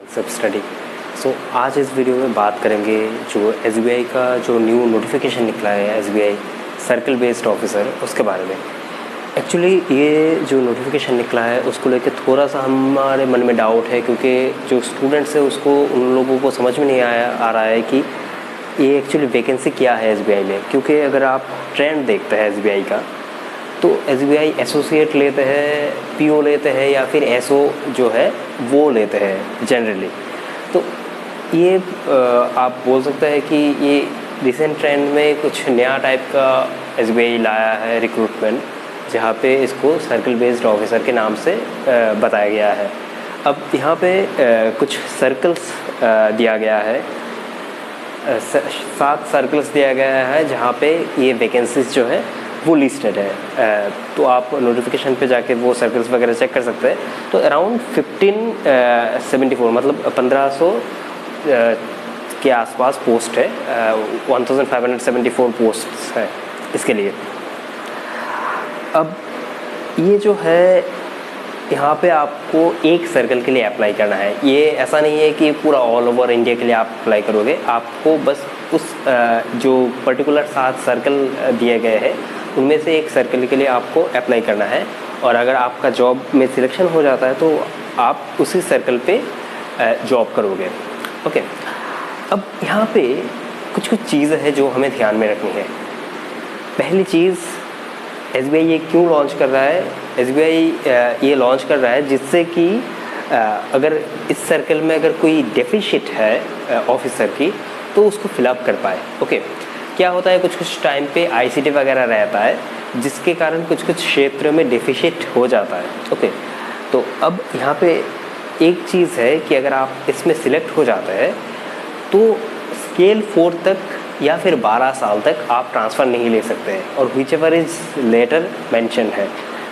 सब स्टडी। आज इस वीडियो में बात करेंगे जो एसबीआई का जो न्यू नोटिफिकेशन निकला है एसबीआई सर्कल बेस्ड ऑफिसर उसके बारे में। एक्चुअली ये जो नोटिफिकेशन निकला है उसको लेकर थोड़ा सा हमारे मन में डाउट है, क्योंकि जो स्टूडेंट्स है उसको उन लोगों को समझ में नहीं आ रहा है कि ये एक्चुअली वैकेंसी क्या है एसबीआई में। क्योंकि अगर आप ट्रेंड देखते हैं एसबीआई का तो एसबीआई एसोसिएट लेते हैं, पीओ लेते हैं या फिर एसओ जो है वो लेते हैं जनरली। तो ये आप बोल सकते हैं कि ये रिसेंट ट्रेंड में कुछ नया टाइप का एसबीआई लाया है रिक्रूटमेंट, जहाँ पे इसको सर्कल बेस्ड ऑफिसर के नाम से बताया गया है। अब यहाँ पे कुछ सर्कल्स दिया गया है, 7 सर्कल्स दिया गया है जहाँ पे ये वैकेंसीज जो है वो लिस्टेड है। तो आप नोटिफिकेशन पे जाके वो सर्कल्स वगैरह चेक कर सकते हैं। तो अराउंड 1574 मतलब 1500 के आसपास पोस्ट है, 1574 पोस्ट्स है इसके लिए। अब ये जो है यहाँ पे आपको एक सर्कल के लिए अप्लाई करना है। ये ऐसा नहीं है कि पूरा ऑल ओवर इंडिया के लिए आप अप्लाई करोगे। आपको बस उस जो पर्टिकुलर 7 सर्कल दिए गए हैं उनमें से एक सर्कल के लिए आपको अप्लाई करना है, और अगर आपका जॉब में सिलेक्शन हो जाता है तो आप उसी सर्कल पे जॉब करोगे। ओके, अब यहाँ पे कुछ चीज़ें हैं जो हमें ध्यान में रखनी है। पहली चीज़, एसबीआई ये क्यों लॉन्च कर रहा है? एसबीआई ये लॉन्च कर रहा है जिससे कि अगर इस सर्कल में अगर कोई डेफिशिट है ऑफिसर की तो उसको फिलअप कर पाए। ओके, क्या होता है कुछ टाइम पे आईसीटी वगैरह रहता है जिसके कारण कुछ क्षेत्र में डेफिशिट हो जाता है। ओके, तो अब यहाँ पे एक चीज़ है कि अगर आप इसमें सिलेक्ट हो जाते हैं तो स्केल 4 तक या फिर 12 साल तक आप ट्रांसफ़र नहीं ले सकते हैं, और whichever is later mention है।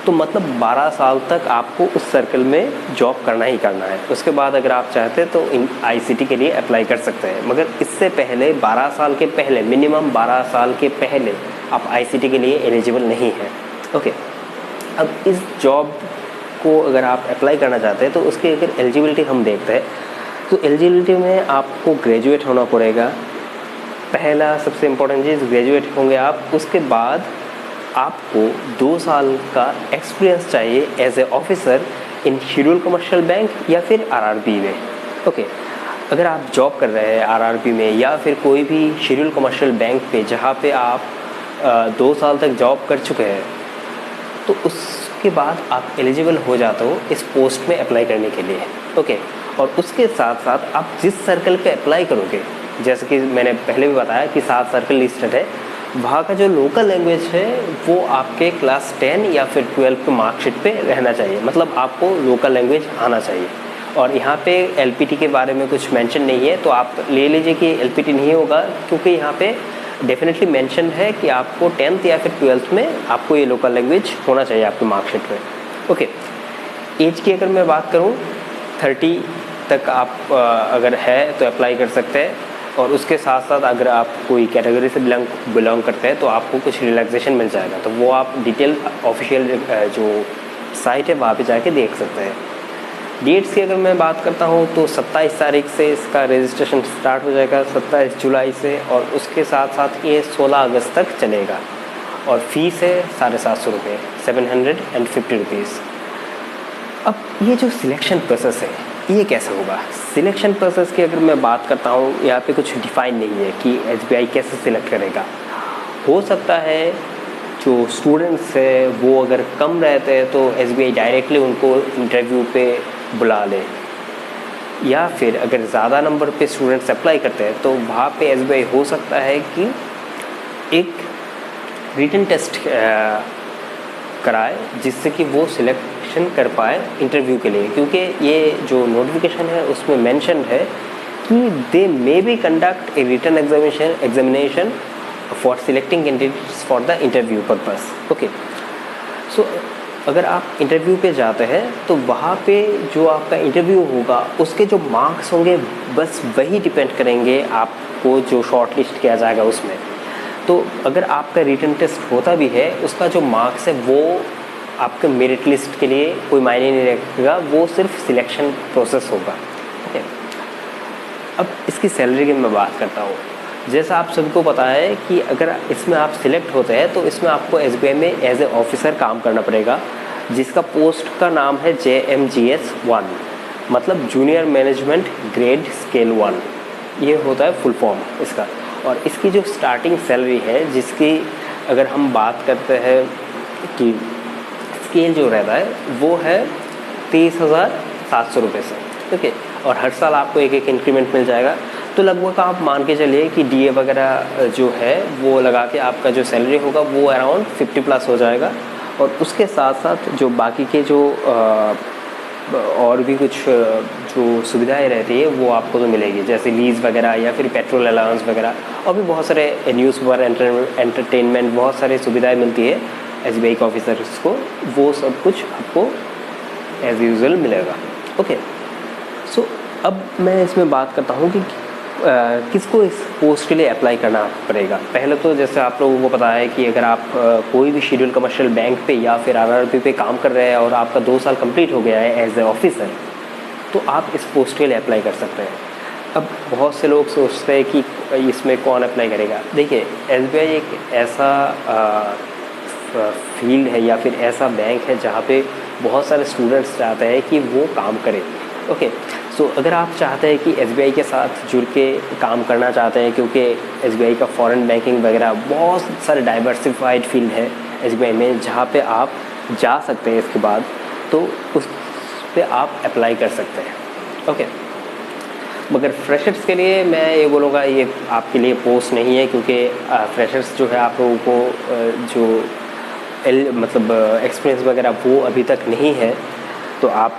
तो मतलब 12 साल तक आपको उस सर्कल में जॉब करना ही करना है। उसके बाद अगर आप चाहते हैं तो इन आईसीटी के लिए अप्लाई कर सकते हैं, मगर इससे पहले 12 साल के पहले, मिनिमम 12 साल के पहले आप आईसीटी के लिए एलिजिबल नहीं हैं। ओके, अब इस जॉब को अगर आप अप्लाई करना चाहते हैं तो उसकी अगर एलिजिबिलिटी हम देखते हैं तो एलिजिबिलिटी में आपको ग्रेजुएट होना पड़ेगा। पहला सबसे इम्पोर्टेंट चीज़, ग्रेजुएट होंगे आप। उसके बाद आपको 2 साल का एक्सपीरियंस चाहिए as a officer in schedule commercial bank या फिर आरआरबी में। ओके, अगर आप जॉब कर रहे हैं आरआरबी में या फिर कोई भी शेड्यूल कमर्शियल बैंक पे जहाँ पे आप 2 साल तक जॉब कर चुके हैं तो उसके बाद आप एलिजिबल हो जाते हो इस पोस्ट में अप्लाई करने के लिए। ओके, और उसके साथ साथ आप जिस सर्कल पे अप्लाई करोगे, जैसे कि मैंने पहले भी बताया कि 7 सर्कल लिस्टेड है, वहाँ का जो लोकल लैंग्वेज है वो आपके क्लास 10 या फिर 12 के मार्कशीट पे रहना चाहिए। मतलब आपको लोकल लैंग्वेज आना चाहिए। और यहाँ पे एलपीटी के बारे में कुछ मेंशन नहीं है, तो आप ले लीजिए कि एलपीटी नहीं होगा, क्योंकि यहाँ पे डेफिनेटली मेंशन है कि आपको 10th या फिर 12th में आपको ये लोकल लैंग्वेज होना चाहिए आपके मार्कशीट में। ओके, एज की अगर मैं बात करूँ 30 तक आप अगर है तो अप्लाई कर सकते हैं, और उसके साथ साथ अगर आप कोई कैटेगरी से बिलोंग करते हैं तो आपको कुछ रिलैक्सेशन मिल जाएगा। तो वो आप डिटेल ऑफिशियल जो साइट है वहाँ पे जाके देख सकते हैं। डेट्स की अगर मैं बात करता हूँ तो 27 तारीख से इसका रजिस्ट्रेशन स्टार्ट हो जाएगा, 27 जुलाई से, और उसके साथ साथ ये 16 अगस्त तक चलेगा। और फीस है 750 रुपये, 750 रुपीज़। अब ये जो सिलेक्शन प्रोसेस है ये कैसा होगा? सिलेक्शन प्रोसेस की अगर मैं बात करता हूँ, यहाँ पे कुछ डिफाइन नहीं है कि एसबीआई कैसे सिलेक्ट करेगा। हो सकता है जो स्टूडेंट्स है वो अगर कम रहते हैं तो एसबीआई डायरेक्टली उनको इंटरव्यू पे बुला ले, या फिर अगर ज़्यादा नंबर पे स्टूडेंट्स अप्लाई करते हैं तो वहाँ पे एसबीआई हो सकता है कि एक रिटन टेस्ट कराए जिससे कि वो सिलेक्शन कर पाए इंटरव्यू के लिए। क्योंकि ये जो नोटिफिकेशन है उसमें मेंशन है कि they may be conduct a written examination for selecting candidates for the interview purpose. Okay, so अगर आप इंटरव्यू पे जाते हैं तो वहाँ पे जो आपका इंटरव्यू होगा उसके जो मार्क्स होंगे बस वही डिपेंड करेंगे आपको जो शॉर्ट लिस्ट किया जाएगा उसमें। तो अगर आपका रिटन टेस्ट होता भी है उसका जो मार्क्स है वो आपके मेरिट लिस्ट के लिए कोई मायने नहीं रखेगा, वो सिर्फ सिलेक्शन प्रोसेस होगा। ओके, अब इसकी सैलरी की मैं बात करता हूँ। जैसा आप सबको पता है कि अगर इसमें आप सिलेक्ट होते हैं तो इसमें आपको SBI में एज ए ऑफिसर काम करना पड़ेगा, जिसका पोस्ट का नाम है JMGS 1, मतलब जूनियर मैनेजमेंट ग्रेड स्केल 1, ये होता है फुल फॉर्म इसका। और इसकी जो स्टार्टिंग सैलरी है, जिसकी अगर हम बात करते हैं कि स्केल जो रहता है वो है 30,700 रुपये से, ओके। और हर साल आपको एक एक इंक्रीमेंट मिल जाएगा। तो लगभग आप मान के चलिए कि DA वगैरह जो है वो लगा के आपका जो सैलरी होगा वो अराउंड 50+ हो जाएगा। और उसके साथ साथ जो बाकी के जो और भी कुछ जो सुविधाएं रहती है वो आपको तो मिलेगी, जैसे लीज वगैरह या फिर पेट्रोल अलाउंस वगैरह, और भी बहुत सारे न्यूज़ पर एंटरटेनमेंट, बहुत सारी सुविधाएं मिलती है SBI के ऑफिसर्स को। वो सब कुछ आपको एज यूजुअल मिलेगा, ओके। सो अब मैं इसमें बात करता हूँ कि किसको इस पोस्ट के लिए अप्लाई करना पड़ेगा। पहले तो जैसे आप लोगों को पता है कि अगर आप कोई भी शेड्यूल कमर्शियल बैंक पे या फिर RRB पे काम कर रहे हैं और आपका 2 साल कंप्लीट हो गया है एज ए ऑफिसर, तो आप इस पोस्ट के लिए अप्लाई कर सकते हैं। अब बहुत से लोग सोचते हैं कि इसमें कौन अप्लाई करेगा। देखिए, SBI एक ऐसा फील्ड है या फिर ऐसा बैंक है जहाँ पे बहुत सारे स्टूडेंट्स चाहते हैं कि वो काम करें, ओके। सो अगर आप चाहते हैं कि SBI के साथ जुड़ के काम करना चाहते हैं, क्योंकि SBI का फॉरेन बैंकिंग वगैरह बहुत सारे डाइवर्सिफाइड फील्ड है SBI में जहाँ पे आप जा सकते हैं इसके बाद, तो उस पे आप अप्लाई कर सकते हैं, ओके। मगर फ्रेशर्स के लिए मैं ये बोलूँगा ये आपके लिए पोस्ट नहीं है, क्योंकि फ्रेशर्स जो है आप लोगों को जो मतलब एक्सपीरियंस वगैरह वो अभी तक नहीं है, तो आप